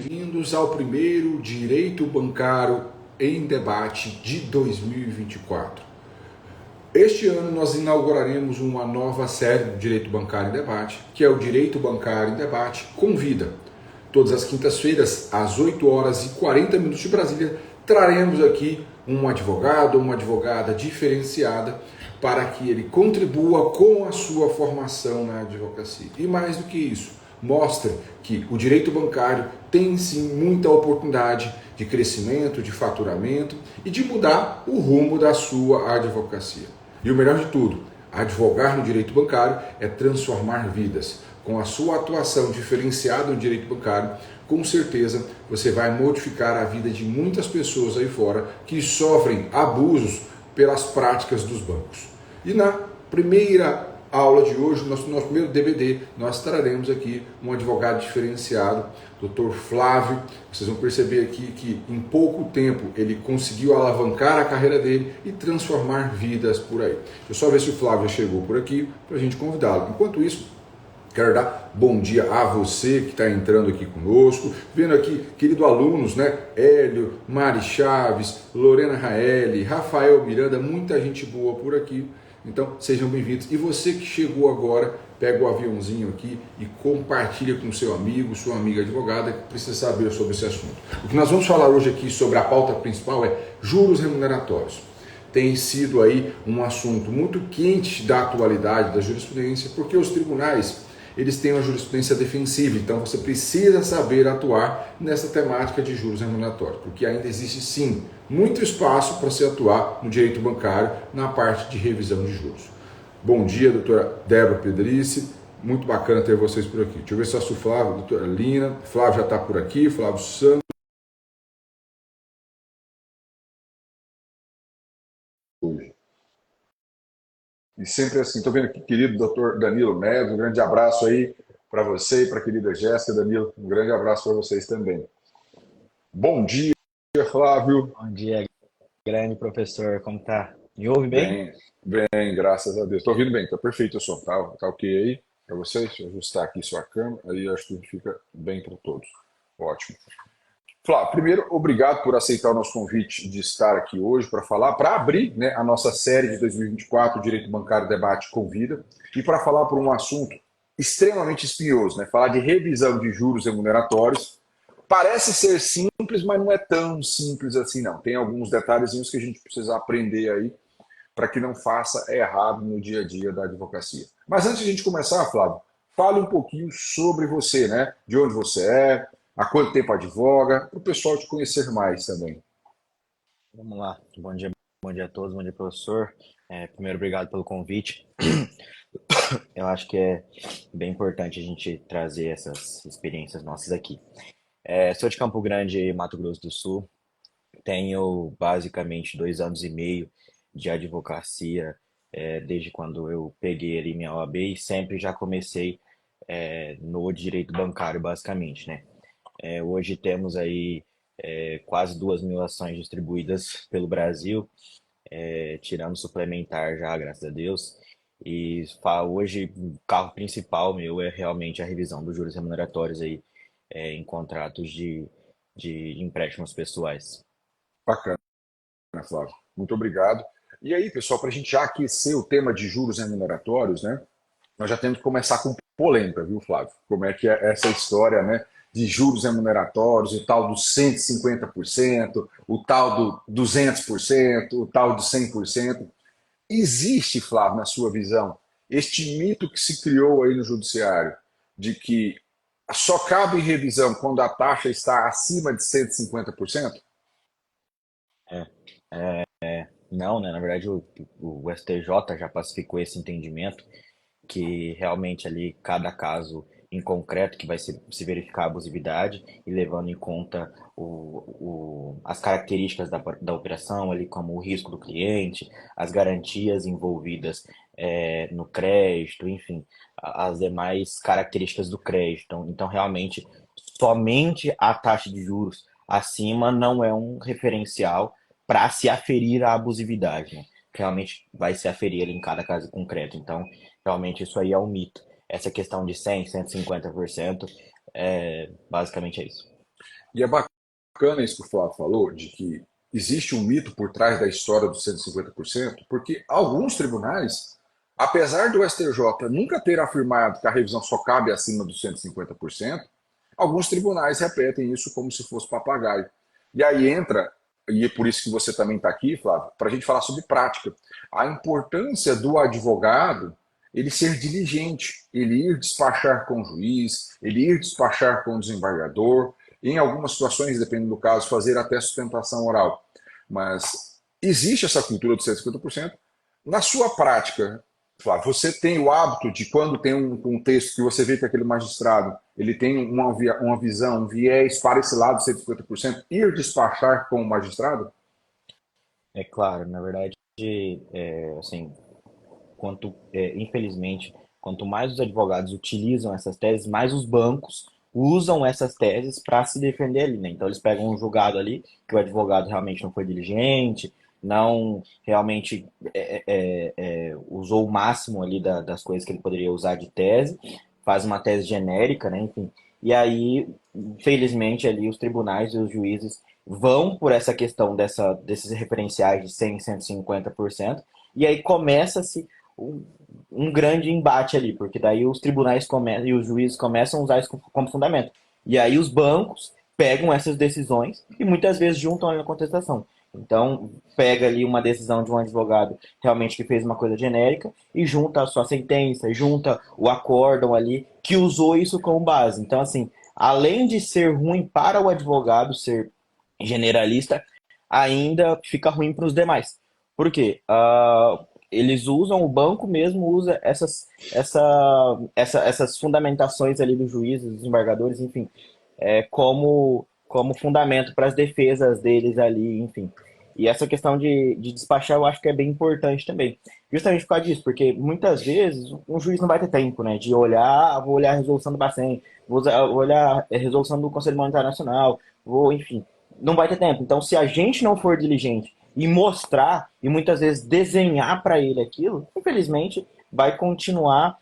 bem-vindos ao primeiro Direito Bancário em Debate de 2024. Este ano nós inauguraremos uma nova série do Direito Bancário em Debate, que é o Direito Bancário em Debate Convida. Todas as quintas-feiras, às 8 horas e 40 minutos de Brasília, traremos aqui um advogado ou uma advogada diferenciada para que ele contribua com a sua formação na advocacia. E mais do que isso, mostre que o direito bancário tem sim muita oportunidade de crescimento, de faturamento e de mudar o rumo da sua advocacia. E o melhor de tudo, advogar no direito bancário é transformar vidas. Com a sua atuação diferenciada no direito bancário, com certeza você vai modificar a vida de muitas pessoas aí fora que sofrem abusos pelas práticas dos bancos. E na primeira aula de hoje, no nosso primeiro DVD, nós traremos aqui um advogado diferenciado, Dr. Flávio. Vocês vão perceber aqui que em pouco tempo ele conseguiu alavancar a carreira dele e transformar vidas por aí. Deixa eu só ver se o Flávio já chegou por aqui para a gente convidá-lo. Enquanto isso, quero dar bom dia a você que está entrando aqui conosco, vendo aqui, querido alunos, né? Hélio, Mari Chaves, Lorena Raeli, Rafael Miranda, muita gente boa por aqui. Então, sejam bem-vindos. E você que chegou agora, pega o aviãozinho aqui e compartilha com seu amigo, sua amiga advogada que precisa saber sobre esse assunto. O que nós vamos falar hoje aqui sobre a pauta principal é juros remuneratórios. Tem sido aí um assunto muito quente da atualidade da jurisprudência, porque os tribunais eles têm uma jurisprudência defensiva, então você precisa saber atuar nessa temática de juros remuneratórios, porque ainda existe sim muito espaço para se atuar no direito bancário na parte de revisão de juros. Bom dia, doutora Débora Pedrice, muito bacana ter vocês por aqui. Deixa eu ver se o Flávio, doutora Lina, Flávio já está por aqui, Flávio Santos. E sempre assim, estou vendo aqui, querido doutor Danilo Neves, um grande abraço aí para você e para a querida Jéssica. Danilo, um grande abraço para vocês também. Bom dia, Flávio. Bom dia, grande professor, como tá? Me ouve bem? Bem, bem, graças a Deus. Estou ouvindo bem, está perfeito o som, tá ok aí para vocês? Deixa eu ajustar aqui sua câmera, aí acho que fica bem para todos. Ótimo. Flávio, primeiro, obrigado por aceitar o nosso convite de estar aqui hoje para falar, para abrir, né, a nossa série de 2024, Direito Bancário Debate Convida, e para falar por um assunto extremamente espinhoso, né, falar de revisão de juros remuneratórios. Parece ser simples, mas não é tão simples assim, não. Tem alguns detalhezinhos que a gente precisa aprender aí para que não faça errado no dia a dia da advocacia. Mas antes de a gente começar, Flávio, fale um pouquinho sobre você, né? De onde você é, há quanto tempo advoga, para o pessoal te conhecer mais também. Vamos lá. Bom dia a todos, bom dia, professor. Primeiro, obrigado pelo convite. Eu acho que é bem importante a gente trazer essas experiências nossas aqui. Sou de Campo Grande, Mato Grosso do Sul. Tenho basicamente 2 anos e meio de advocacia, desde quando eu peguei ali minha OAB e sempre já comecei no direito bancário, basicamente, né? Hoje temos aí quase 2.000 ações distribuídas pelo Brasil, tirando suplementar já, graças a Deus. E hoje o carro principal meu é realmente a revisão dos juros remuneratórios aí, em contratos de empréstimos pessoais. Bacana, Flávio. Muito obrigado. E aí, pessoal, para a gente já aquecer o tema de juros remuneratórios, né? Nós já temos que começar com polêmica, viu, Flávio? Como é que é essa história, né, de juros remuneratórios, o tal do 150%, o tal do 200%, o tal do 100%. Existe, Flávio, na sua visão, este mito que se criou aí no judiciário de que só cabe revisão quando a taxa está acima de 150%? Não, né? Na verdade, o STJ já pacificou esse entendimento que realmente ali cada caso em concreto que vai se verificar a abusividade e levando em conta as características da operação, ali como o risco do cliente, as garantias envolvidas no crédito, enfim, as demais características do crédito. Então, realmente, somente a taxa de juros acima não é um referencial para se aferir a abusividade, né? Realmente vai se aferir ali em cada caso concreto. Então, realmente isso aí é um mito. Essa questão de 100, 150%, basicamente é isso. E é bacana isso que o Flávio falou, de que existe um mito por trás da história dos 150%, porque alguns tribunais, apesar do STJ nunca ter afirmado que a revisão só cabe acima dos 150%, alguns tribunais repetem isso como se fosse papagaio. E aí entra, e é por isso que você também está aqui, Flávio, para a gente falar sobre prática. A importância do advogado ele ser diligente, ele ir despachar com o juiz, ele ir despachar com o desembargador, em algumas situações, dependendo do caso, fazer até sustentação oral. Mas existe essa cultura dos 150%. Na sua prática, Flávio, você tem o hábito de quando tem um texto que você vê que aquele magistrado ele tem uma visão, um viés para esse lado de 150%, ir despachar com o magistrado? É claro, na verdade, assim, infelizmente, quanto mais os advogados utilizam essas teses, mais os bancos usam essas teses para se defender ali, né? Então eles pegam um julgado ali que o advogado realmente não foi diligente, não realmente usou o máximo ali das coisas que ele poderia usar de tese, faz uma tese genérica, né? Enfim. E aí, infelizmente, ali os tribunais e os juízes vão por essa questão desses referenciais de 100, 150%, e aí começa-se um, um grande embate ali, porque daí os tribunais começam e os juízes começam a usar isso como fundamento. E aí os bancos pegam essas decisões e muitas vezes juntam ali na contestação. Então, pega ali uma decisão de um advogado realmente que fez uma coisa genérica e junta a sua sentença, junta o acórdão ali que usou isso como base. Então, assim, além de ser ruim para o advogado ser generalista, ainda fica ruim para os demais. Por quê? Eles usam, o banco mesmo usa essas fundamentações ali dos juízes, dos desembargadores, enfim, como fundamento para as defesas deles ali, enfim. E essa questão de despachar eu acho que é bem importante também. Justamente por causa disso, porque muitas vezes um juiz não vai ter tempo, né, de olhar, vou olhar a resolução do Bacen, vou olhar a resolução do Conselho Monetário Nacional, enfim, não vai ter tempo. Então, se a gente não for diligente e mostrar e muitas vezes desenhar para ele aquilo, infelizmente vai continuar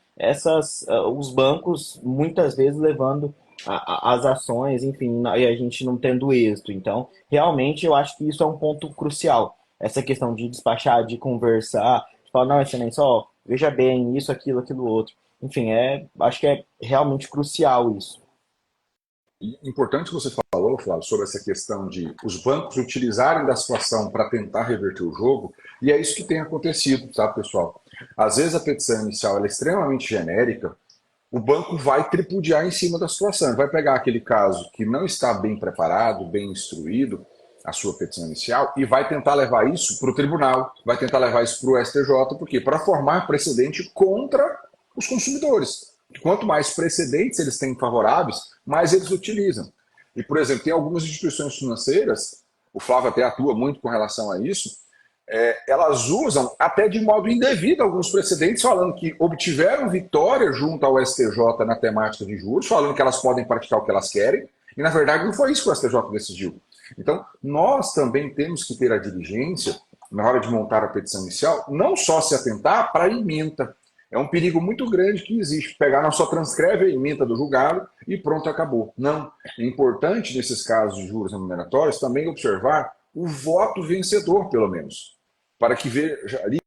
os bancos muitas vezes levando as ações, enfim, e a gente não tendo êxito. Então, realmente eu acho que isso é um ponto crucial. Essa questão de despachar, de conversar, de falar, não, excelência, ó, veja bem, isso, aquilo outro. Enfim, acho que é realmente crucial isso. Importante que você falou, Flávio, sobre essa questão de os bancos utilizarem da situação para tentar reverter o jogo, e é isso que tem acontecido, tá, pessoal? Às vezes a petição inicial é extremamente genérica, o banco vai tripudiar em cima da situação, vai pegar aquele caso que não está bem preparado, bem instruído, a sua petição inicial, e vai tentar levar isso para o tribunal, vai tentar levar isso para o STJ, por quê? Para formar precedente contra os consumidores. Quanto mais precedentes eles têm favoráveis, mais eles utilizam. E, por exemplo, tem algumas instituições financeiras, o Flávio até atua muito com relação a isso, elas usam até de modo indevido alguns precedentes, falando que obtiveram vitória junto ao STJ na temática de juros, falando que elas podem praticar o que elas querem, e na verdade não foi isso que o STJ decidiu. Então, nós também temos que ter a diligência, na hora de montar a petição inicial, não só se atentar para a ementa. É um perigo muito grande que existe. Pegar, não só transcreve a ementa do julgado e pronto, acabou. Não. É importante, nesses casos de juros remuneratórios, também observar o voto vencedor, pelo menos. Para que veja ali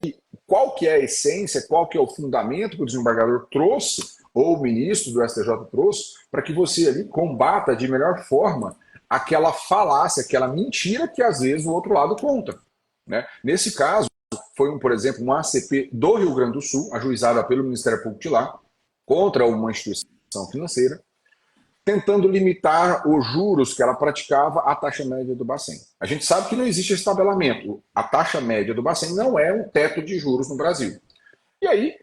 qual que é a essência, qual que é o fundamento que o desembargador trouxe, ou o ministro do STJ trouxe, para que você ali combata de melhor forma aquela falácia, aquela mentira que às vezes o outro lado conta. Né? Nesse caso, foi, por exemplo, uma ACP do Rio Grande do Sul, ajuizada pelo Ministério Público de lá, contra uma instituição financeira, tentando limitar os juros que ela praticava à taxa média do Bacen. A gente sabe que não existe esse tabelamento. A taxa média do Bacen não é um teto de juros no Brasil. E aí,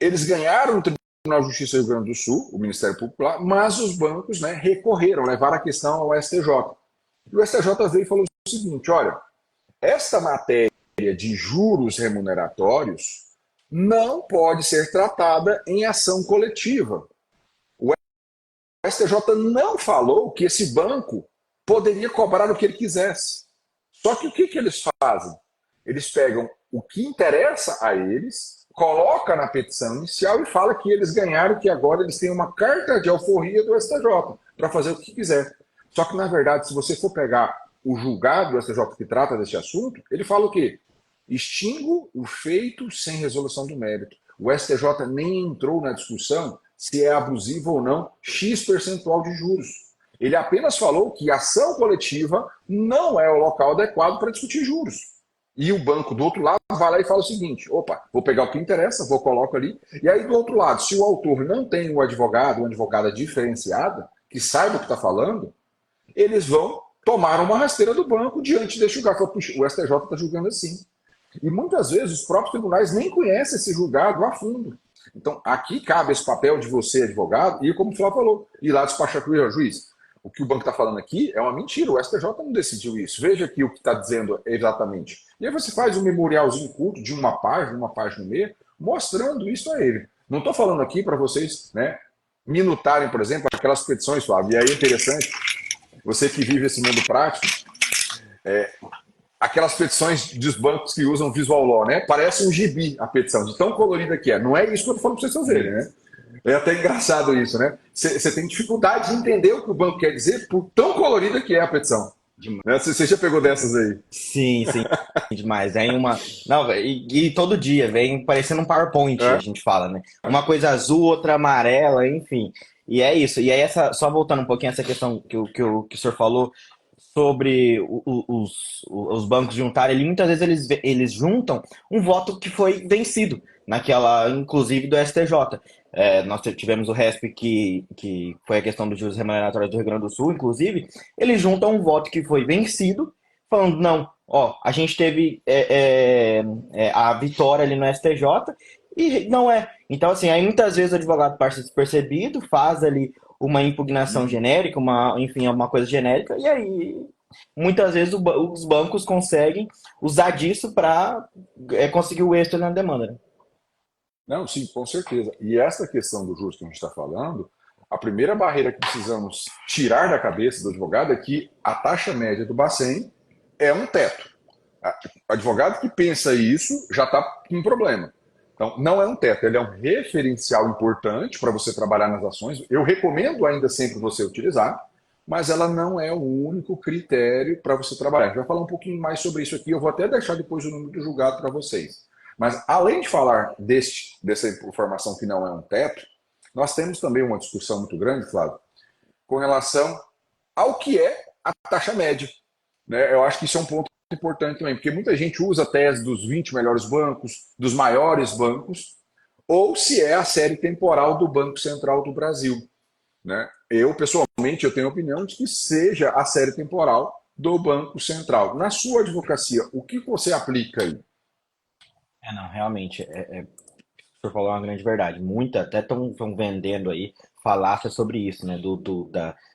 eles ganharam no Tribunal de Justiça do Rio Grande do Sul, o Ministério Público lá, mas os bancos, né, recorreram, levaram a questão ao STJ. E o STJ veio e falou o seguinte, olha, esta matéria de juros remuneratórios não pode ser tratada em ação coletiva. O STJ não falou que esse banco poderia cobrar o que ele quisesse. Só que o que eles fazem? Eles pegam o que interessa a eles, coloca na petição inicial e fala que eles ganharam, que agora eles têm uma carta de alforria do STJ para fazer o que quiser. Só que, na verdade, se você for pegar o julgado do STJ que trata desse assunto, ele fala o quê? Extingo o feito sem resolução do mérito. O STJ nem entrou na discussão se é abusivo ou não X percentual de juros. Ele apenas falou que a ação coletiva não é o local adequado para discutir juros. E o banco do outro lado vai lá e fala o seguinte: opa, vou pegar o que interessa, vou colocar ali. E aí do outro lado, se o autor não tem um advogado, uma advogada diferenciada, que saiba o que está falando, eles vão tomar uma rasteira do banco diante desse julgado. O STJ está julgando assim. E muitas vezes os próprios tribunais nem conhecem esse julgado a fundo. Então, aqui cabe esse papel de você, advogado, e como o Flávio falou, ir lá despachar com o juiz. O que o banco está falando aqui é uma mentira, o STJ não decidiu isso. Veja aqui o que está dizendo exatamente. E aí você faz um memorialzinho curto de uma página e meia, mostrando isso a ele. Não estou falando aqui para vocês, né, minutarem, por exemplo, aquelas petições, Flávio. E aí é interessante, você que vive esse mundo prático, aquelas petições dos bancos que usam Visual Law, né? Parece um gibi a petição, de tão colorida que é. Não é isso que eu tô falando para vocês fazerem, né? É até engraçado isso, né? Você tem dificuldade de entender o que o banco quer dizer por tão colorida que é a petição. Né? Você já pegou dessas aí? Sim, sim, demais. Vem uma. Não, e todo dia vem parecendo um PowerPoint, a É? gente fala, né? Uma coisa azul, outra amarela, enfim. E é isso. E aí, só voltando um pouquinho a essa questão que o senhor falou sobre os bancos juntarem, muitas vezes eles juntam um voto que foi vencido, naquela, inclusive do STJ. Nós tivemos o RESP, que foi a questão dos juros remuneratórios do Rio Grande do Sul, inclusive, eles juntam um voto que foi vencido, falando, não, ó, a gente teve a vitória ali no STJ, e não é. Então, assim, aí muitas vezes o advogado passa despercebido, faz ali uma impugnação genérica, enfim, uma coisa genérica, e aí muitas vezes os bancos conseguem usar disso para conseguir o êxito na demanda, né? Não, sim, com certeza. E essa questão dos juros que a gente está falando, a primeira barreira que precisamos tirar da cabeça do advogado é que a taxa média do Bacen é um teto. O advogado que pensa isso já está com um problema. Então, não é um teto, ele é um referencial importante para você trabalhar nas ações. Eu recomendo ainda sempre você utilizar, mas ela não é o único critério para você trabalhar. A gente vai falar um pouquinho mais sobre isso aqui, eu vou até deixar depois o número do julgado para vocês. Mas, além de falar dessa informação que não é um teto, nós temos também uma discussão muito grande, Flávio, com relação ao que é a taxa média. Né? Eu acho que isso é um ponto importante também, porque muita gente usa a tese dos 20 melhores bancos, dos maiores bancos, ou se é a série temporal do Banco Central do Brasil. Né? Eu, pessoalmente, eu tenho a opinião de que seja a série temporal do Banco Central. Na sua advocacia, o que você aplica aí? Não, realmente, o senhor falou uma grande verdade. Muita, até estão vendendo aí falácia sobre isso, né?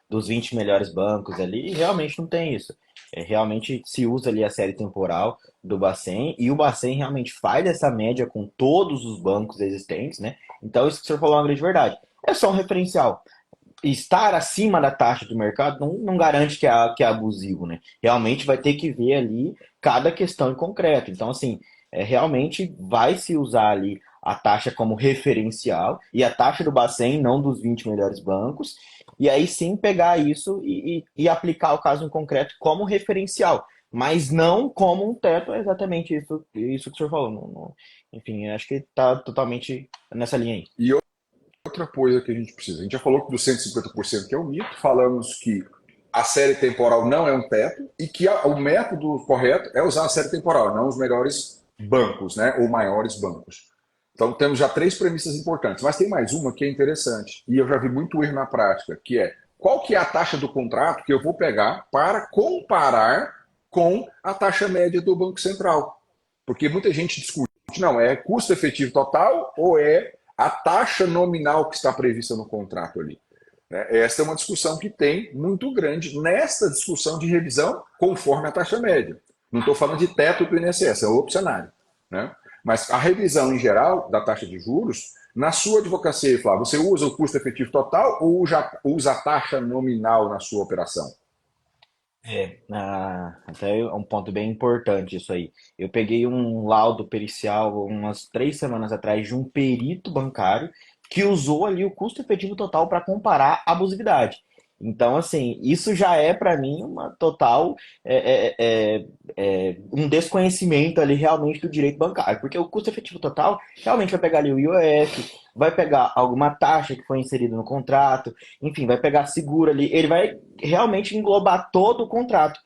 Dos 20 melhores bancos ali, e realmente não tem isso. Realmente se usa ali a série temporal do Bacen, e o Bacen realmente faz essa média com todos os bancos existentes, né? Então, isso que o senhor falou é uma grande verdade. É só um referencial. Estar acima da taxa do mercado não garante que é abusivo, né? Realmente vai ter que ver ali cada questão em concreto. Então, assim, realmente vai se usar ali a taxa como referencial e a taxa do Bacen, não dos 20 melhores bancos, e aí sim pegar isso e aplicar o caso em concreto como referencial, mas não como um teto, é exatamente isso que o senhor falou. Enfim, acho que está totalmente nessa linha aí. E outra coisa que a gente precisa, a gente já falou que do 150% que é o mito, falamos que a série temporal não é um teto e que o método correto é usar a série temporal, não os melhores bancos, né, ou maiores bancos. Então temos já três premissas importantes, mas tem mais uma que é interessante e eu já vi muito erro na prática, que é qual que é a taxa do contrato que eu vou pegar para comparar com a taxa média do Banco Central. Porque muita gente discute, não, é custo efetivo total ou é a taxa nominal que está prevista no contrato ali. Esta é uma discussão que tem muito grande nesta discussão de revisão conforme a taxa média. Não estou falando de teto do INSS, é outro cenário. Né? Mas a revisão em geral da taxa de juros, na sua advocacia, Flávio, você usa o custo efetivo total ou usa a taxa nominal na sua operação? Até é um ponto bem importante isso aí. Eu peguei um laudo pericial umas 3 semanas atrás de um perito bancário que usou ali o custo efetivo total para comparar a abusividade. Então, assim, isso já é para mim uma total um desconhecimento ali realmente do direito bancário, porque o custo efetivo total realmente vai pegar ali o IOF, vai pegar alguma taxa que foi inserida no contrato, enfim, vai pegar seguro ali, ele vai realmente englobar todo o contrato.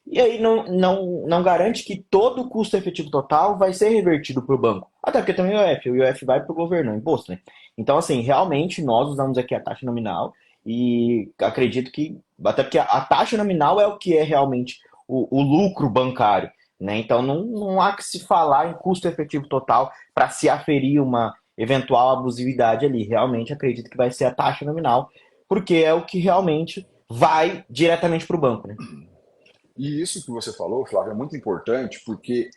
E aí não garante que todo o custo efetivo total vai ser revertido para o banco. Até porque tem o IOF vai para o governo, é imposto, né? Então, assim, realmente nós usamos aqui a taxa nominal e acredito que, até porque a taxa nominal é o que é realmente o lucro bancário, né? Então não há que se falar em custo efetivo total para se aferir uma eventual abusividade ali. Realmente acredito que vai ser a taxa nominal, porque é o que realmente vai diretamente para o banco, né? E isso que você falou, Flávio, é muito importante porque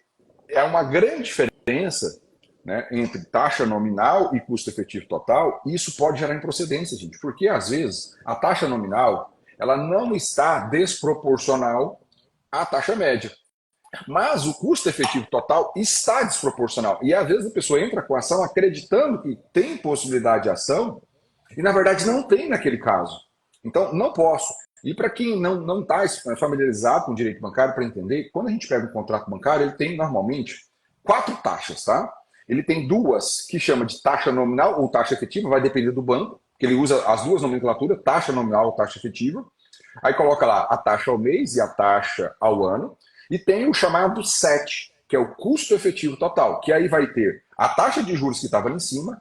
é uma grande diferença, né, entre taxa nominal e custo efetivo total, e isso pode gerar improcedência, gente, porque às vezes a taxa nominal ela não está desproporcional à taxa média, mas o custo efetivo total está desproporcional. E às vezes a pessoa entra com a ação acreditando que tem possibilidade de ação e na verdade não tem naquele caso. Então não posso. E para quem não está familiarizado com o direito bancário, para entender, quando a gente pega um contrato bancário, ele tem normalmente quatro taxas, tá? Ele tem duas que chama de taxa nominal ou taxa efetiva, vai depender do banco, que ele usa as duas nomenclaturas, taxa nominal ou taxa efetiva. Aí coloca lá a taxa ao mês e a taxa ao ano. E tem o chamado SET, que é o custo efetivo total, que aí vai ter a taxa de juros que estava ali em cima,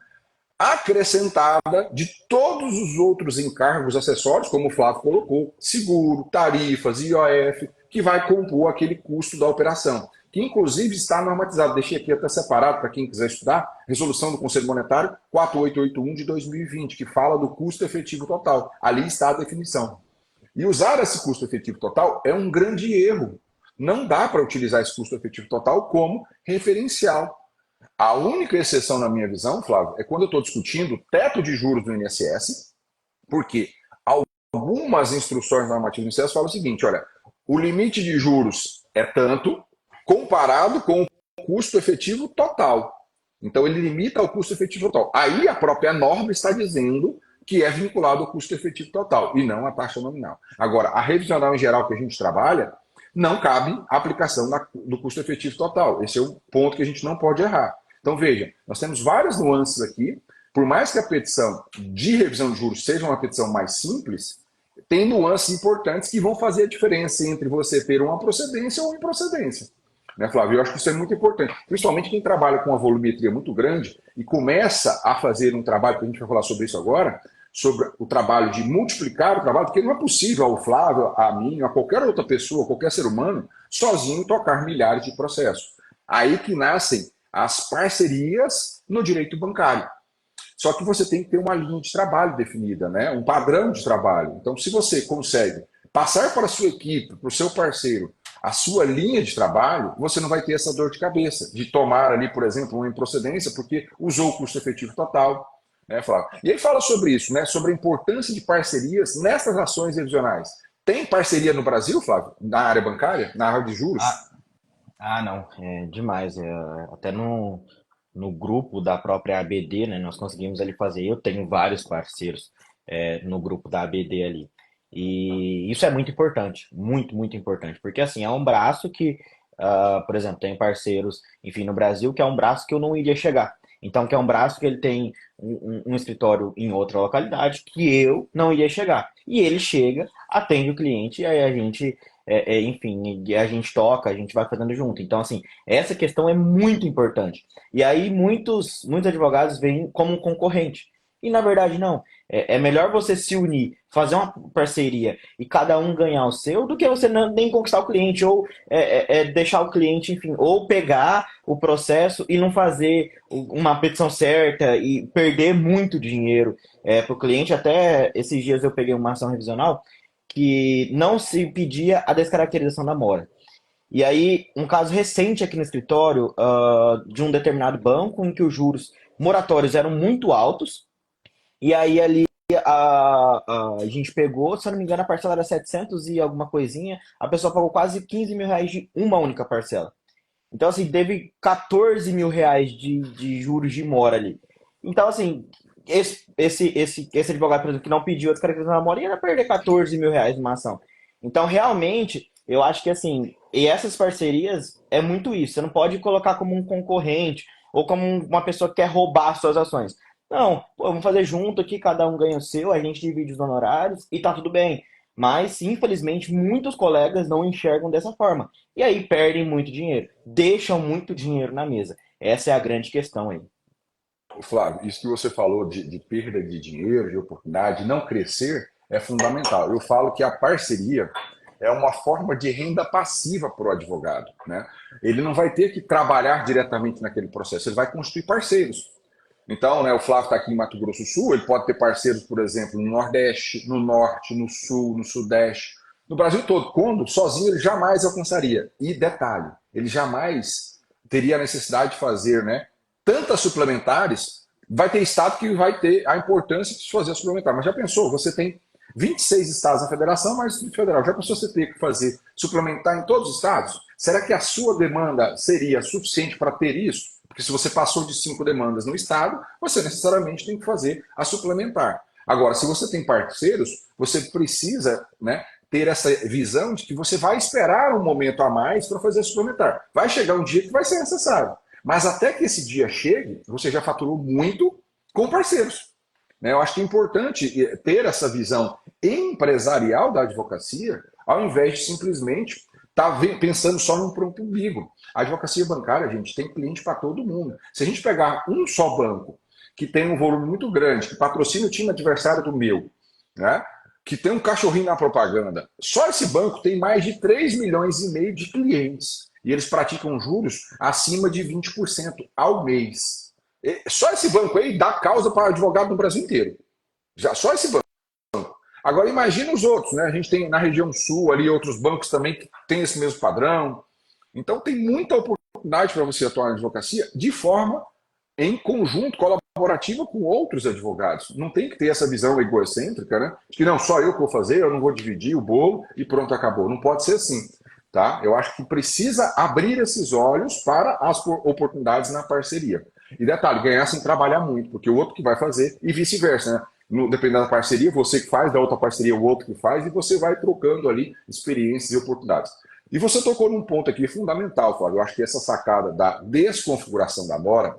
acrescentada de todos os outros encargos acessórios, como o Flávio colocou, seguro, tarifas, IOF, que vai compor aquele custo da operação, que inclusive está normatizado. Deixei aqui até separado para quem quiser estudar, resolução do Conselho Monetário 4881 de 2020, que fala do custo efetivo total. Ali está a definição. E usar esse custo efetivo total é um grande erro. Não dá para utilizar esse custo efetivo total como referencial. A única exceção, na minha visão, Flávio, é quando eu estou discutindo teto de juros do INSS, porque algumas instruções normativas do INSS falam o seguinte: olha, o limite de juros é tanto comparado com o custo efetivo total. Então, ele limita ao custo efetivo total. Aí, a própria norma está dizendo que é vinculado ao custo efetivo total e não à taxa nominal. Agora, a revisional em geral que a gente trabalha, não cabe a aplicação do custo efetivo total. Esse é o ponto que a gente não pode errar. Então, veja, nós temos várias nuances aqui. Por mais que a petição de revisão de juros seja uma petição mais simples, tem nuances importantes que vão fazer a diferença entre você ter uma procedência ou improcedência. Né, Flávio? Eu acho que isso é muito importante. Principalmente quem trabalha com uma volumetria muito grande e começa a fazer um trabalho, que a gente vai falar sobre isso agora, sobre o trabalho de multiplicar o trabalho, porque não é possível ao Flávio, a mim, a qualquer outra pessoa, a qualquer ser humano, sozinho tocar milhares de processos. Aí que nascem as parcerias no direito bancário. Só que você tem que ter uma linha de trabalho definida, né? Um padrão de trabalho. Então, se você consegue passar para a sua equipe, para o seu parceiro, a sua linha de trabalho, você não vai ter essa dor de cabeça de tomar ali, por exemplo, uma improcedência porque usou o custo efetivo total. Né, Flávio? E aí fala sobre isso, né? Sobre a importância de parcerias nessas ações revisionais. Tem parceria no Brasil, Flávio, na área bancária, na área de juros? Ah, não, é demais. Até no grupo da própria ABD, né, nós conseguimos ali fazer. Eu tenho vários parceiros no grupo da ABD ali. E isso é muito importante, muito, muito importante. Porque, assim, é um braço que, por exemplo, tem parceiros, enfim, no Brasil, que é um braço que eu não iria chegar. Então, que é um braço que ele tem um escritório em outra localidade que eu não iria chegar. E ele chega, atende o cliente, e aí a gente enfim, e a gente toca, a gente vai fazendo junto. Então, assim, essa questão é muito importante. E aí muitos advogados veem como um concorrente. E na verdade não. É melhor você se unir, fazer uma parceria e cada um ganhar o seu, do que você nem conquistar o cliente, ou deixar o cliente, enfim, ou pegar o processo e não fazer uma petição certa e perder muito dinheiro para o cliente. Até esses dias eu peguei uma ação revisional que não se pedia a descaracterização da mora. E aí, um caso recente aqui no escritório, de um determinado banco, em que os juros moratórios eram muito altos, e aí ali a gente pegou, se eu não me engano, a parcela era 700 e alguma coisinha, a pessoa pagou quase 15 mil reais de uma única parcela. Então, assim, teve 14 mil reais de juros de mora ali. Então, assim, esse advogado, por exemplo, que não pediu a descaracterização da mora, ia perder 14 mil reais numa ação. Então, realmente, eu acho que assim, e essas parcerias é muito isso. Você não pode colocar como um concorrente ou como uma pessoa que quer roubar suas ações. Não, pô, vamos fazer junto aqui, cada um ganha o seu, a gente divide os honorários e tá tudo bem. Mas, infelizmente, muitos colegas não enxergam dessa forma. E aí perdem muito dinheiro, deixam muito dinheiro na mesa. Essa é a grande questão aí. Flávio, isso que você falou de perda de dinheiro, de oportunidade, de não crescer, é fundamental. Eu falo que a parceria é uma forma de renda passiva para o advogado, né? Ele não vai ter que trabalhar diretamente naquele processo, ele vai construir parceiros. Então, né, o Flávio está aqui em Mato Grosso do Sul, ele pode ter parceiros, por exemplo, no Nordeste, no Norte, no Sul, no Sudeste, no Brasil todo. Quando sozinho ele jamais alcançaria. E detalhe, ele jamais teria a necessidade de fazer, né, tantas suplementares. Vai ter estado que vai ter a importância de fazer a suplementar. Mas já pensou, você tem 26 estados na federação, mas no federal. Já pensou você ter que fazer suplementar em todos os estados? Será que a sua demanda seria suficiente para ter isso? Porque se você passou de 5 demandas no estado, você necessariamente tem que fazer a suplementar. Agora, se você tem parceiros, você precisa, né, ter essa visão de que você vai esperar um momento a mais para fazer a suplementar. Vai chegar um dia que vai ser necessário. Mas até que esse dia chegue, você já faturou muito com parceiros. Né? Eu acho que é importante ter essa visão empresarial da advocacia, ao invés de simplesmente estar pensando só no próprio umbigo. A advocacia bancária, gente, tem cliente para todo mundo. Se a gente pegar um só banco, que tem um volume muito grande, que patrocina o time adversário do meu, né? Que tem um cachorrinho na propaganda, só esse banco tem mais de 3 milhões e meio de clientes. E eles praticam juros acima de 20% ao mês. Só esse banco aí dá causa para advogado no Brasil inteiro. Já só esse banco. Agora imagina os outros, né? A gente tem na região sul ali outros bancos também que tem esse mesmo padrão. Então tem muita oportunidade para você atuar na advocacia de forma em conjunto, colaborativa com outros advogados. Não tem que ter essa visão egocêntrica, né? De que não, só eu que vou fazer, eu não vou dividir o bolo e pronto, acabou. Não pode ser assim. Tá? Eu acho que precisa abrir esses olhos para as oportunidades na parceria. E detalhe, ganhar sem trabalhar muito, porque o outro que vai fazer e vice-versa, né? Dependendo da parceria, você que faz, da outra parceria, o outro que faz, e você vai trocando ali experiências e oportunidades. E você tocou num ponto aqui fundamental, Flávio. Eu acho que essa sacada da desconfiguração da mora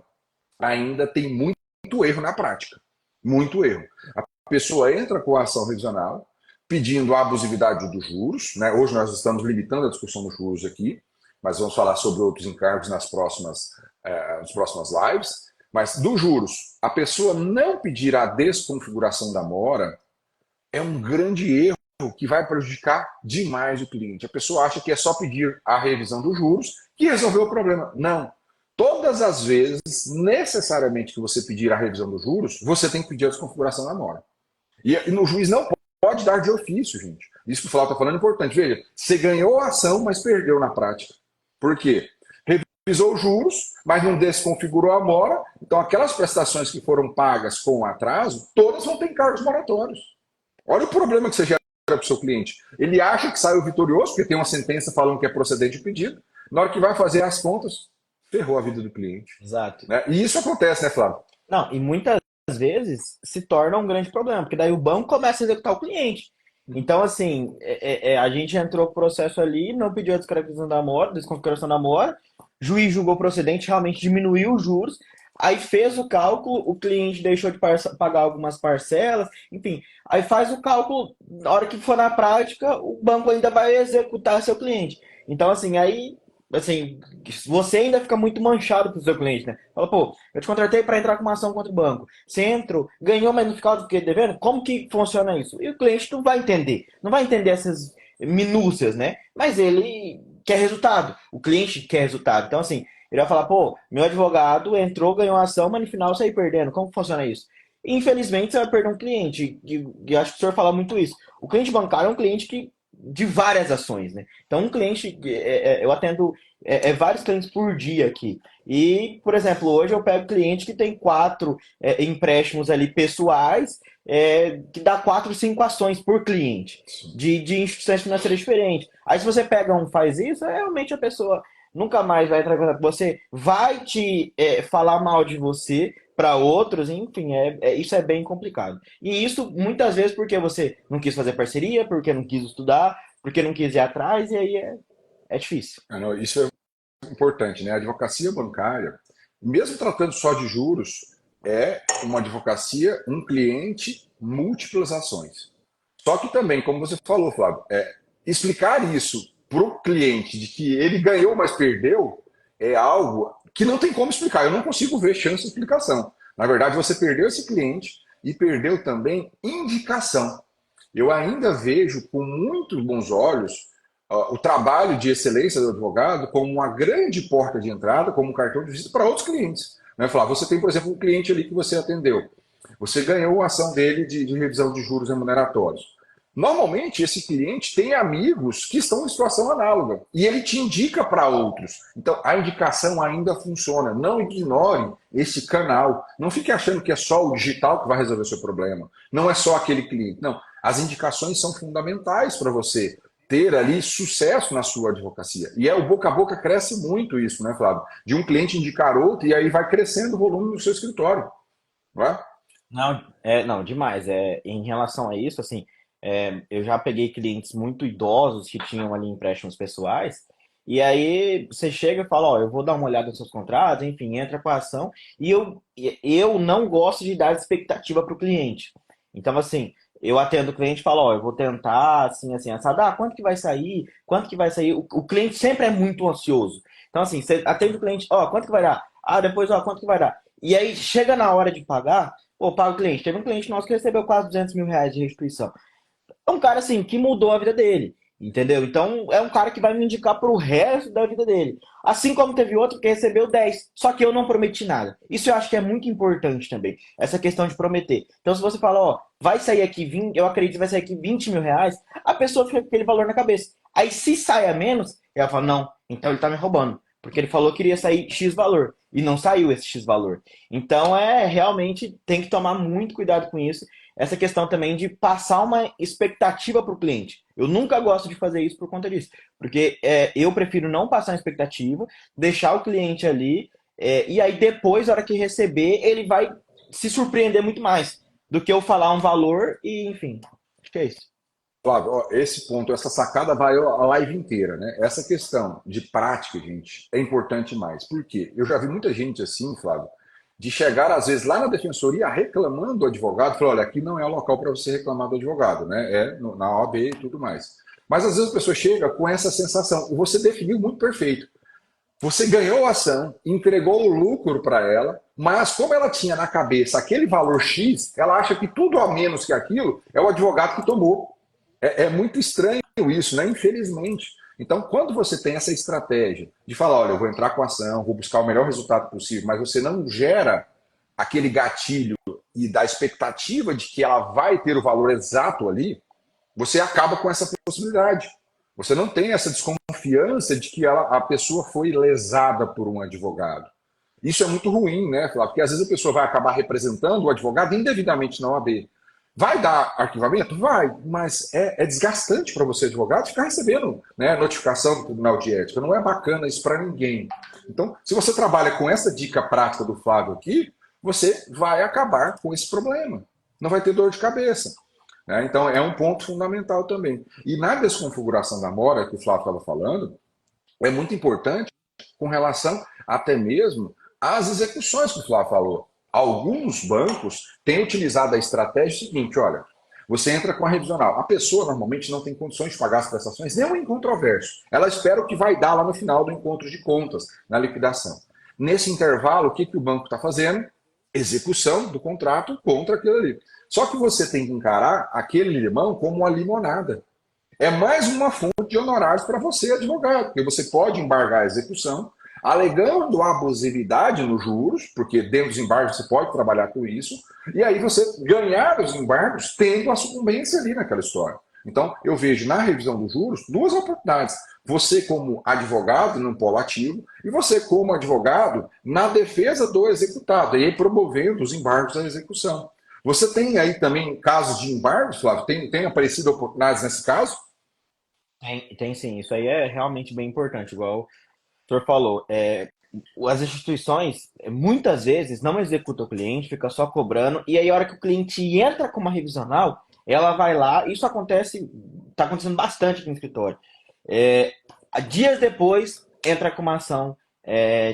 ainda tem muito erro na prática. Muito erro. A pessoa entra com a ação revisional, pedindo a abusividade dos juros. Né? Hoje nós estamos limitando a discussão dos juros aqui, mas vamos falar sobre outros encargos nas próximas lives. Mas dos juros, a pessoa não pedir a desconfiguração da mora é um grande erro que vai prejudicar demais o cliente. A pessoa acha que é só pedir a revisão dos juros que resolveu o problema. Não. Todas as vezes, necessariamente que você pedir a revisão dos juros, você tem que pedir a desconfiguração da mora. E no juiz não pode dar de ofício, gente. Isso que o Flávio está falando é importante. Veja, você ganhou a ação, mas perdeu na prática. Por quê? Revisou os juros, mas não desconfigurou a mora. Então, aquelas prestações que foram pagas com atraso, todas vão ter encargos moratórios. Olha o problema que você gera para o seu cliente. Ele acha que saiu vitorioso, porque tem uma sentença falando que é procedente o pedido. Na hora que vai fazer as contas, ferrou a vida do cliente. Exato. Né? E isso acontece, né, Flávio? Não, e muitas vezes se torna um grande problema, porque daí o banco começa a executar o cliente. Então, assim, a gente entrou com o processo ali, não pediu a descaracterização da mora, desconfiguração da mora, juiz julgou procedente, realmente diminuiu os juros, aí fez o cálculo, o cliente deixou de pagar algumas parcelas, enfim, aí faz o cálculo, na hora que for na prática, o banco ainda vai executar seu cliente. Então, assim, você ainda fica muito manchado pro seu cliente, né? Fala, pô, eu te contratei para entrar com uma ação contra o banco. Você entrou, ganhou, mas não ficava devendo? Como que funciona isso? E o cliente não vai entender. Não vai entender essas minúcias, né? Mas ele quer resultado. O cliente quer resultado. Então, assim, ele vai falar, pô, meu advogado entrou, ganhou a ação, mas no final saiu perdendo. Como que funciona isso? Infelizmente, você vai perder um cliente. E acho que o senhor fala muito isso. O cliente bancário é um cliente que de várias ações, né? Então, um cliente, eu atendo vários clientes por dia aqui. E, por exemplo, hoje eu pego cliente que tem 4 empréstimos ali pessoais, que dá 4, 5 ações por cliente, de instituições financeiras diferentes. Aí, se você pega faz isso, realmente a pessoa nunca mais vai entrar em contato com você, vai te falar mal de você, para outros, enfim, isso é bem complicado. E isso muitas vezes porque você não quis fazer parceria, porque não quis estudar, porque não quis ir atrás, e aí é difícil. Não, isso é importante, né? A advocacia bancária, mesmo tratando só de juros, é uma advocacia, um cliente, múltiplas ações. Só que também, como você falou, Flávio, explicar isso para o cliente de que ele ganhou, mas perdeu, é algo que não tem como explicar. Eu não consigo ver chance de explicação. Na verdade, você perdeu esse cliente e perdeu também indicação. Eu ainda vejo com muito bons olhos o trabalho de excelência do advogado como uma grande porta de entrada, como um cartão de visita para outros clientes. Né? Falar, você tem, por exemplo, um cliente ali que você atendeu. Você ganhou a ação dele de revisão de juros remuneratórios. Normalmente, esse cliente tem amigos que estão em situação análoga e ele te indica para outros. Então, a indicação ainda funciona. Não ignore esse canal. Não fique achando que é só o digital que vai resolver o seu problema. Não é só aquele cliente. Não. As indicações são fundamentais para você ter ali sucesso na sua advocacia. E o boca a boca cresce muito isso, né, Flávio? De um cliente indicar outro e aí vai crescendo o volume do seu escritório. Não é? Não, demais. Em relação a isso, assim, eu já peguei clientes muito idosos que tinham ali empréstimos pessoais, e aí você chega e fala, ó, eu vou dar uma olhada nos seus contratos, enfim, entra com a ação, e eu não gosto de dar expectativa para o cliente. Então, assim, eu atendo o cliente e falo, ó, eu vou tentar, assim, assim, assado, quanto que vai sair? Quanto que vai sair? O cliente sempre é muito ansioso. Então, assim, você atende o cliente, ó, quanto que vai dar? Depois, ó, quanto que vai dar? E aí, chega na hora de pagar, pô, paga o cliente. Teve um cliente nosso que recebeu quase R$ 200 mil de restituição. É um cara, assim, que mudou a vida dele. Entendeu? Então, é um cara que vai me indicar pro resto da vida dele. Assim como teve outro que recebeu 10. Só que eu não prometi nada. Isso eu acho que é muito importante também. Essa questão de prometer. Então, se você fala, ó, vai sair aqui 20, eu acredito que vai sair aqui R$ 20 mil, a pessoa fica com aquele valor na cabeça. Aí, se sai a menos, ela fala, não, então ele tá me roubando. Porque ele falou que iria sair X valor. E não saiu esse X valor. Então, realmente, tem que tomar muito cuidado com isso, essa questão também de passar uma expectativa para o cliente. Eu nunca gosto de fazer isso por conta disso, porque eu prefiro não passar uma expectativa, deixar o cliente ali, e aí depois, na hora que receber, ele vai se surpreender muito mais do que eu falar um valor e, enfim, acho que é isso. Flávio, ó, esse ponto, essa sacada vai a live inteira, né? Essa questão de prática, gente, é importante mais. Por quê? Eu já vi muita gente assim, Flávio, de chegar às vezes lá na defensoria reclamando do advogado, falar, olha, aqui não é o local para você reclamar do advogado, né? Na OAB e tudo mais. Mas às vezes a pessoa chega com essa sensação, você definiu muito perfeito. Você ganhou a ação, entregou o lucro para ela, mas como ela tinha na cabeça aquele valor X, ela acha que tudo a menos que aquilo é o advogado que tomou. É muito estranho isso, né? Infelizmente. Então, quando você tem essa estratégia de falar, olha, eu vou entrar com a ação, vou buscar o melhor resultado possível, mas você não gera aquele gatilho e da expectativa de que ela vai ter o valor exato ali, você acaba com essa possibilidade. Você não tem essa desconfiança de que a pessoa foi lesada por um advogado. Isso é muito ruim, né, Flávio? Porque às vezes a pessoa vai acabar representando o advogado indevidamente na OAB. Vai dar arquivamento? Vai, mas é desgastante para você, advogado, ficar recebendo, né, notificação do Tribunal de Ética. Não é bacana isso para ninguém. Então, se você trabalha com essa dica prática do Flávio aqui, você vai acabar com esse problema. Não vai ter dor de cabeça. Né? Então, é um ponto fundamental também. E na desconfiguração da mora, que o Flávio estava falando, é muito importante com relação até mesmo às execuções que o Flávio falou. Alguns bancos têm utilizado a estratégia seguinte, olha, você entra com a revisional. A pessoa normalmente não tem condições de pagar as prestações, nem um incontroverso. Ela espera o que vai dar lá no final do encontro de contas, na liquidação. Nesse intervalo, o que o banco está fazendo? Execução do contrato contra aquilo ali. Só que você tem que encarar aquele limão como uma limonada. É mais uma fonte de honorários para você, advogado, porque você pode embargar a execução, alegando abusividade nos juros, porque dentro dos embargos você pode trabalhar com isso, e aí você ganhar os embargos tendo a sucumbência ali naquela história. Então, eu vejo na revisão dos juros duas oportunidades. Você como advogado no polo ativo e você como advogado na defesa do executado, e aí promovendo os embargos da execução. Você tem aí também casos de embargos, Flávio? Tem aparecido oportunidades nesse caso? Tem sim, isso aí é realmente bem importante, igual o senhor falou. as instituições muitas vezes não executam o cliente, fica só cobrando, e aí a hora que o cliente entra com uma revisional, ela vai lá, isso acontece, está acontecendo bastante aqui no escritório. É, dias depois entra com uma ação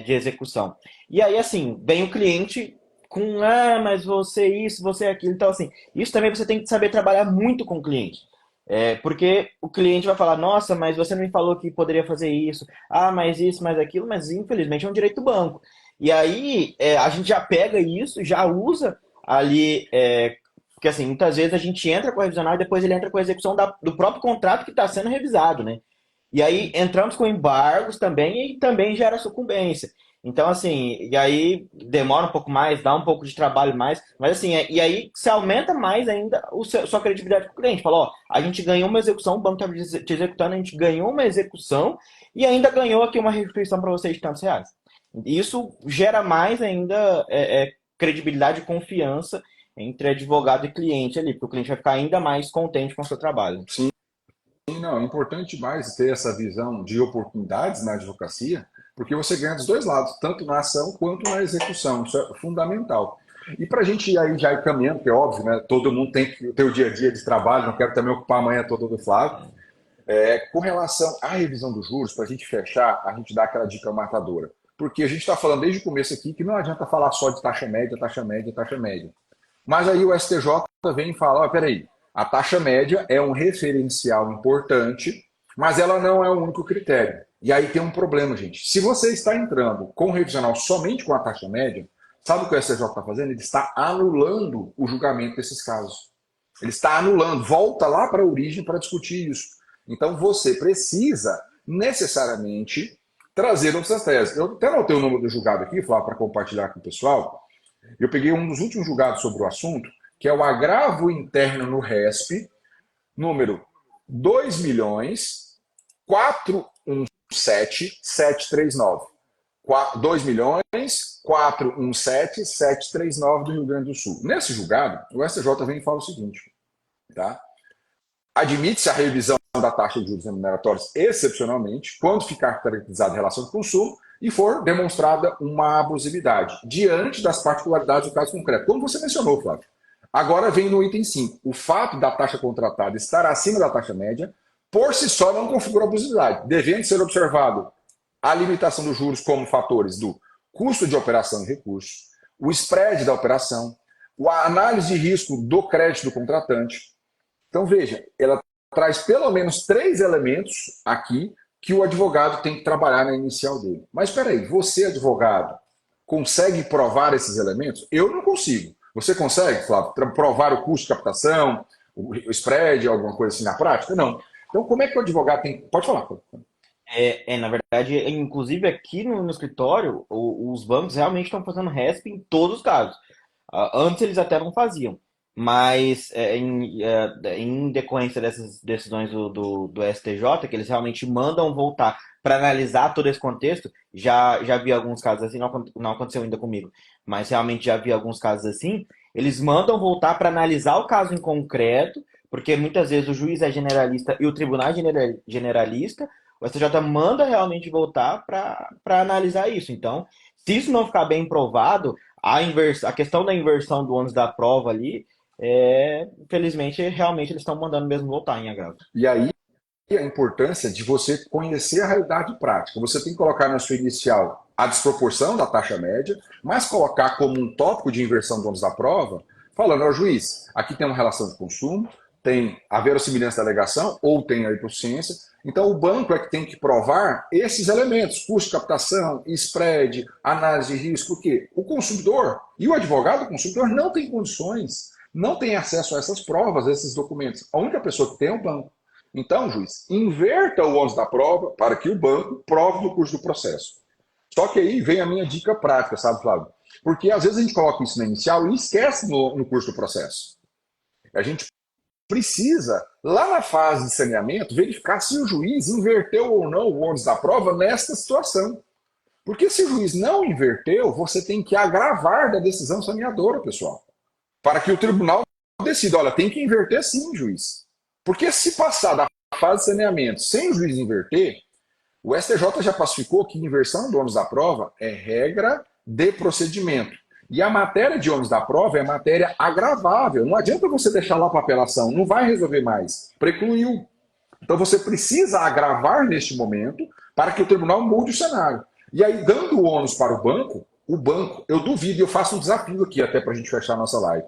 de execução. E aí, assim, vem o cliente com, mas você isso, você aquilo. Então, assim, isso também você tem que saber trabalhar muito com o cliente. Porque o cliente vai falar, nossa, mas você não me falou que poderia fazer isso, mas isso, mais aquilo, mas infelizmente é um direito do banco. E aí a gente já pega isso, já usa ali, porque assim, muitas vezes a gente entra com a revisional e depois ele entra com a execução do próprio contrato que está sendo revisado, né? E aí entramos com embargos também e também gera sucumbência. Então, assim, e aí demora um pouco mais, dá um pouco de trabalho mais, mas assim, e aí você aumenta mais ainda sua credibilidade com o cliente. Fala, ó, a gente ganhou uma execução, o banco está te executando, a gente ganhou uma execução e ainda ganhou aqui uma restituição para vocês de tantos reais. Isso gera mais ainda credibilidade e confiança entre advogado e cliente ali, porque o cliente vai ficar ainda mais contente com o seu trabalho. Sim, não, é importante mais ter essa visão de oportunidades na advocacia, porque você ganha dos dois lados, tanto na ação quanto na execução. Isso é fundamental. E para a gente aí já ir caminhando, porque é óbvio, né? Todo mundo tem que ter o dia a dia de trabalho, não quero também ocupar a manhã toda do Flávio. Com relação à revisão dos juros, para a gente fechar, a gente dá aquela dica matadora. Porque a gente está falando desde o começo aqui que não adianta falar só de taxa média, taxa média, taxa média. Mas aí o STJ vem e fala, peraí, a taxa média é um referencial importante, mas ela não é o único critério. E aí tem um problema, gente. Se você está entrando com o revisional somente com a taxa média, sabe o que o STJ está fazendo? Ele está anulando o julgamento desses casos. Ele está anulando, volta lá para a origem para discutir isso. Então você precisa necessariamente trazer outras teses. Eu até anotei o número do julgado aqui, Flávio, para compartilhar com o pessoal. Eu peguei um dos últimos julgados sobre o assunto, que é o agravo interno no RESP, número 2.417.739. 2.417.739 do Rio Grande do Sul. Nesse julgado, o STJ vem e fala o seguinte, tá? Admite-se a revisão da taxa de juros remuneratórios excepcionalmente, quando ficar caracterizada em relação de consumo e for demonstrada uma abusividade, diante das particularidades do caso concreto. Como você mencionou, Flávio. Agora vem no item 5. O fato da taxa contratada estar acima da taxa média, por si só não configura abusividade, devendo ser observado a limitação dos juros como fatores do custo de operação e recursos, o spread da operação, a análise de risco do crédito do contratante. Então, veja, ela traz pelo menos 3 elementos aqui que o advogado tem que trabalhar na inicial dele. Mas espera aí, você, advogado, consegue provar esses elementos? Eu não consigo. Você consegue, Flávio, provar o custo de captação, o spread, alguma coisa assim na prática? Não. Então, como é que o advogado tem... Pode falar, Flávio. Na verdade, inclusive aqui no escritório, os bancos realmente estão fazendo RESP em todos os casos. Antes eles até não faziam, mas em decorrência dessas decisões do STJ, que eles realmente mandam voltar para analisar todo esse contexto, já vi alguns casos assim, não aconteceu ainda comigo, mas realmente já vi alguns casos assim, eles mandam voltar para analisar o caso em concreto, porque muitas vezes o juiz é generalista e o tribunal é generalista, o STJ manda realmente voltar para analisar isso. Então, se isso não ficar bem provado, a questão da inversão do ônus da prova ali, infelizmente, realmente eles estão mandando mesmo voltar em agravo. E aí a importância de você conhecer a realidade prática. Você tem que colocar na sua inicial a desproporção da taxa média, mas colocar como um tópico de inversão do ônus da prova, falando ao juiz, aqui tem uma relação de consumo, tem a verossimilhança da alegação ou tem a hipossuficiência. Então o banco é que tem que provar esses elementos, custo de captação, spread, análise de risco, porque o consumidor e o advogado do consumidor não tem condições, não tem acesso a essas provas, a esses documentos. A única pessoa que tem é o banco. Então, juiz, inverta o ônus da prova para que o banco prove no curso do processo. Só que aí vem a minha dica prática, sabe, Flávio? Porque às vezes a gente coloca isso na inicial e esquece no curso do processo. A gente precisa, lá na fase de saneamento, verificar se o juiz inverteu ou não o ônus da prova nesta situação. Porque se o juiz não inverteu, você tem que agravar da decisão saneadora, pessoal. Para que o tribunal decida, olha, tem que inverter sim, juiz. Porque se passar da fase de saneamento sem o juiz inverter, O STJ já pacificou que inversão do ônus da prova é regra de procedimento. E a matéria de ônus da prova é matéria agravável. Não adianta você deixar lá para apelação, não vai resolver mais. Precluiu. Então você precisa agravar neste momento para que o tribunal mude o cenário. E aí, dando o ônus para o banco, eu duvido, e eu faço um desafio aqui até para a gente fechar a nossa live.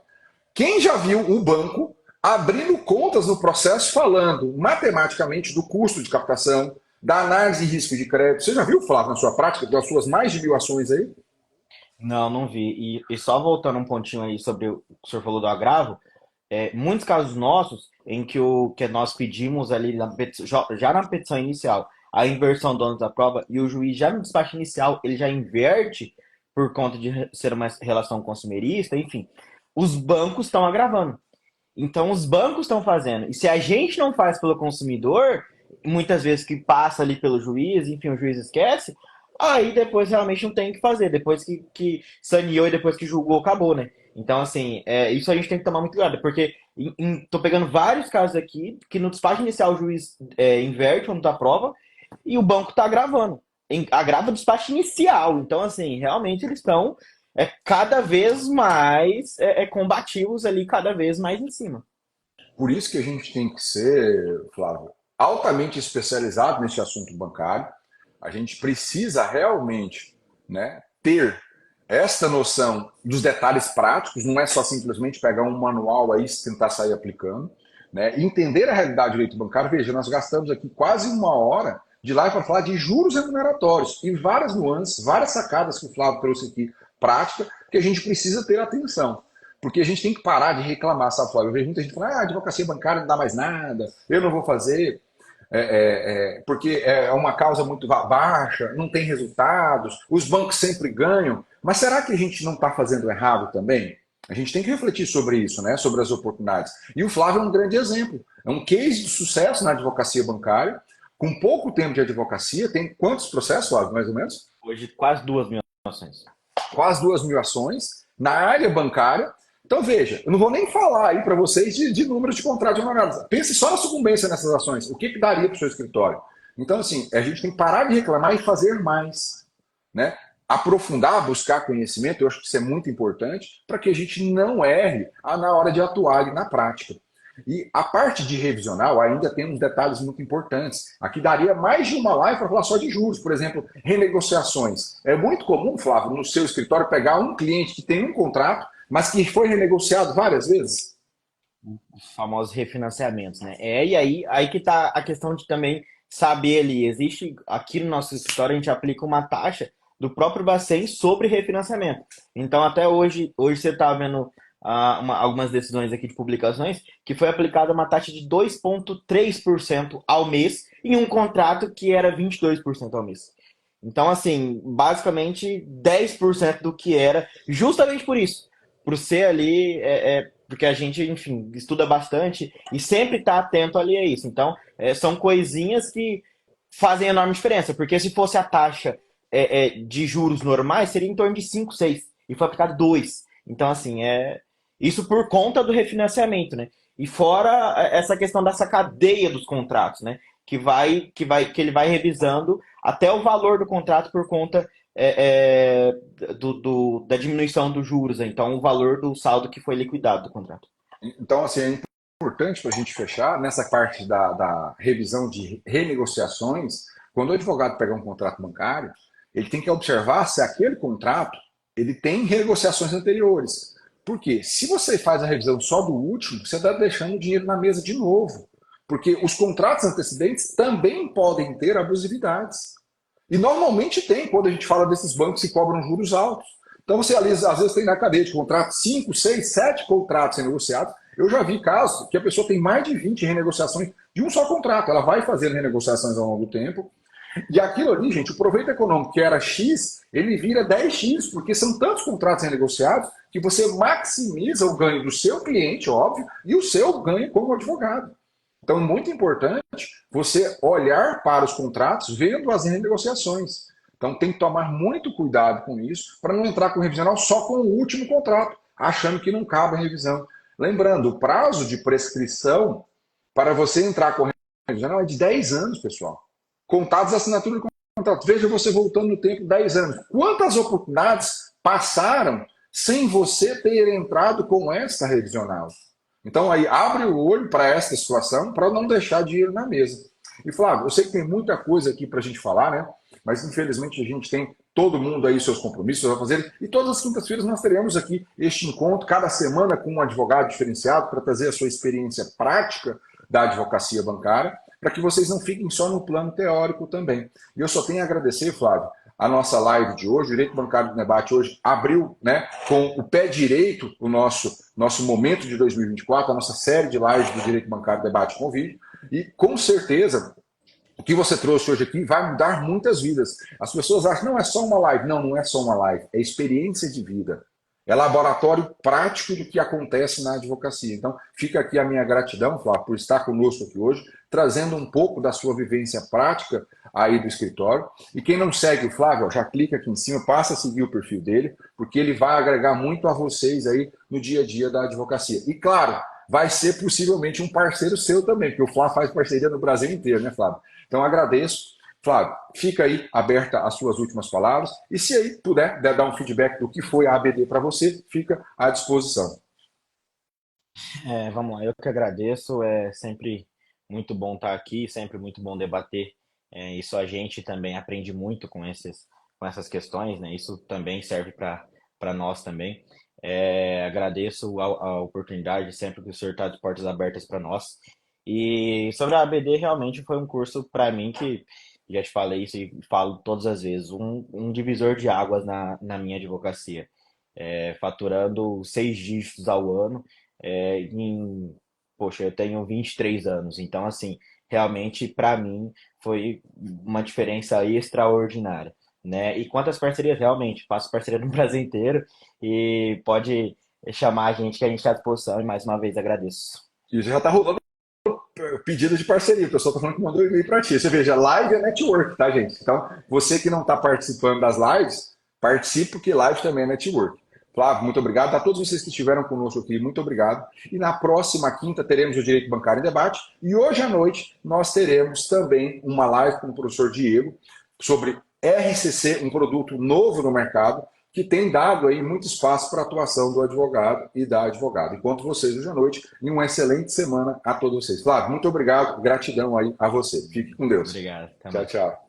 Quem já viu o banco abrindo contas no processo falando matematicamente do custo de captação, da análise de risco de crédito? Você já viu, Flávio, na sua prática, das suas mais de 1.000 ações aí? Não, não vi. E só voltando um pontinho aí sobre o que o senhor falou do agravo, muitos casos nossos em que o que nós pedimos ali já na petição inicial a inversão do ônus da prova e o juiz já no despacho inicial ele já inverte por conta de ser uma relação consumerista, enfim, os bancos estão agravando. Então os bancos estão fazendo. E se a gente não faz pelo consumidor, muitas vezes que passa ali pelo juiz, enfim, o juiz esquece, aí depois realmente não tem o que fazer. Depois que saneou e depois que julgou, acabou, né? Então, assim, isso a gente tem que tomar muito cuidado, porque tô pegando vários casos aqui que no despacho inicial o juiz inverte o nome da prova e o banco tá agravando. Agrava o despacho inicial. Então, assim, realmente eles estão cada vez mais combativos ali, cada vez mais em cima. Por isso que a gente tem que ser, Flávio, altamente especializado nesse assunto bancário. A gente precisa realmente, né, ter esta noção dos detalhes práticos, não é só simplesmente pegar um manual aí e tentar sair aplicando, né? Entender a realidade do direito bancário. Veja, nós gastamos aqui quase 1 hora de live para falar de juros remuneratórios e várias nuances, várias sacadas que o Flávio trouxe aqui, prática, que a gente precisa ter atenção. Porque a gente tem que parar de reclamar, sabe, Flávio? Eu vejo muita gente falando, a advocacia bancária não dá mais nada, eu não vou fazer, porque é uma causa muito baixa, não tem resultados, os bancos sempre ganham. Mas será que a gente não está fazendo errado também? A gente tem que refletir sobre isso, né? Sobre as oportunidades. E o Flávio é um grande exemplo. É um case de sucesso na advocacia bancária, com pouco tempo de advocacia. Tem quantos processos, Flávio, mais ou menos? Hoje, quase 2.000 ações. Quase 2.000 ações na área bancária. Então, veja, eu não vou nem falar aí para vocês de números de contrato de honorários. Pense só na sucumbência nessas ações. O que daria para o seu escritório? Então, assim, a gente tem que parar de reclamar e fazer mais, né? Aprofundar, buscar conhecimento, eu acho que isso é muito importante para que a gente não erre na hora de atuar ali na prática. E a parte de revisional ainda tem uns detalhes muito importantes. Aqui daria mais de uma live para falar só de juros, por exemplo, renegociações. É muito comum, Flávio, no seu escritório pegar um cliente que tem um contrato, mas que foi renegociado várias vezes. Os famosos refinanciamentos, né? E aí que tá a questão de também saber ali, existe aqui no nosso escritório a gente aplica uma taxa do próprio Bacen sobre refinanciamento. Então até hoje você está vendo algumas decisões aqui de publicações que foi aplicada uma taxa de 2,3% ao mês em um contrato que era 22% ao mês. Então, assim, basicamente 10% do que era, justamente por isso. Por ser ali, porque a gente, enfim, estuda bastante e sempre está atento ali a isso. Então, são coisinhas que fazem enorme diferença, porque se fosse a taxa de juros normais, seria em torno de 5, 6, e foi aplicado 2. Então, assim, isso por conta do refinanciamento, né? E fora essa questão dessa cadeia dos contratos, né? Que ele vai revisando até o valor do contrato por conta da diminuição dos juros, né? Então o valor do saldo que foi liquidado do contrato. Então, assim, é importante para a gente fechar nessa parte da revisão de renegociações. Quando o advogado pegar um contrato bancário, ele tem que observar se aquele contrato ele tem renegociações anteriores. Por quê? Se você faz a revisão só do último, você está deixando o dinheiro na mesa de novo. Porque os contratos antecedentes também podem ter abusividades. E normalmente tem, quando a gente fala desses bancos que cobram juros altos. Então você às vezes tem na cadeia de contrato 5, 6, 7 contratos renegociados. Eu já vi casos que a pessoa tem mais de 20 renegociações de um só contrato. Ela vai fazendo renegociações ao longo do tempo. E aquilo ali, gente, o proveito econômico que era X, ele vira 10X, porque são tantos contratos renegociados que você maximiza o ganho do seu cliente, óbvio, e o seu ganho como advogado. Então, é muito importante você olhar para os contratos vendo as renegociações. Então, tem que tomar muito cuidado com isso para não entrar com o revisional só com o último contrato, achando que não cabe a revisão. Lembrando, o prazo de prescrição para você entrar com o revisional é de 10 anos, pessoal. contadas assinaturas de contrato. Veja você voltando no tempo 10 anos. Quantas oportunidades passaram sem você ter entrado com esta revisional? Então aí abre o olho para esta situação para não deixar dinheiro na mesa. E Flávio, eu sei que tem muita coisa aqui para a gente falar, né? Mas infelizmente a gente tem todo mundo aí seus compromissos a fazer. E todas as quintas-feiras nós teremos aqui este encontro, cada semana com um advogado diferenciado para trazer a sua experiência prática da advocacia bancária, para que vocês não fiquem só no plano teórico também. E eu só tenho a agradecer, Flávio, a nossa live de hoje, o Direito Bancário do Debate hoje abriu, né, com o pé direito o nosso momento de 2024, a nossa série de lives do Direito Bancário do Debate com vídeo, e com certeza o que você trouxe hoje aqui vai mudar muitas vidas. As pessoas acham que não é só uma live. Não, não é só uma live, é experiência de vida. É laboratório prático do que acontece na advocacia. Então, fica aqui a minha gratidão, Flávio, por estar conosco aqui hoje, trazendo um pouco da sua vivência prática aí do escritório. E quem não segue o Flávio, já clica aqui em cima, passa a seguir o perfil dele, porque ele vai agregar muito a vocês aí no dia a dia da advocacia. E claro, vai ser possivelmente um parceiro seu também, porque o Flávio faz parceria no Brasil inteiro, né, Flávio? Então, agradeço. Flávio, fica aí aberta as suas últimas palavras e se aí puder dar um feedback do que foi a ABD para você, fica à disposição. Vamos lá, eu que agradeço, é sempre muito bom estar aqui, sempre muito bom debater. Isso a gente também aprende muito com essas questões, né? Isso também serve para nós também. Agradeço a oportunidade, sempre que o senhor está de portas abertas para nós. E sobre a ABD, realmente foi um curso para mim que, já te falei isso e falo todas as vezes, um divisor de águas na minha advocacia. Faturando 6 dígitos ao ano, poxa, eu tenho 23 anos, então assim, realmente para mim foi uma diferença extraordinária, né? E quantas parcerias realmente, faço parceria no Brasil inteiro e pode chamar a gente que a gente está à disposição e mais uma vez agradeço. E já está rolando pedido de parceria, o pessoal está falando que mandou e-mail para ti. Você veja, live é network, tá, gente? Então, você que não está participando das lives, participe, porque live também é network. Flávio, muito obrigado. A todos vocês que estiveram conosco aqui, muito obrigado. E na próxima quinta teremos o Direito Bancário em Debate. E hoje à noite nós teremos também uma live com o professor Diego sobre RCC, um produto novo no mercado, que tem dado aí muito espaço para a atuação do advogado e da advogada. Encontro vocês hoje à noite e uma excelente semana a todos vocês. Flávio, muito obrigado, gratidão aí a você. Fique com Deus. Obrigado. Tchau, tchau.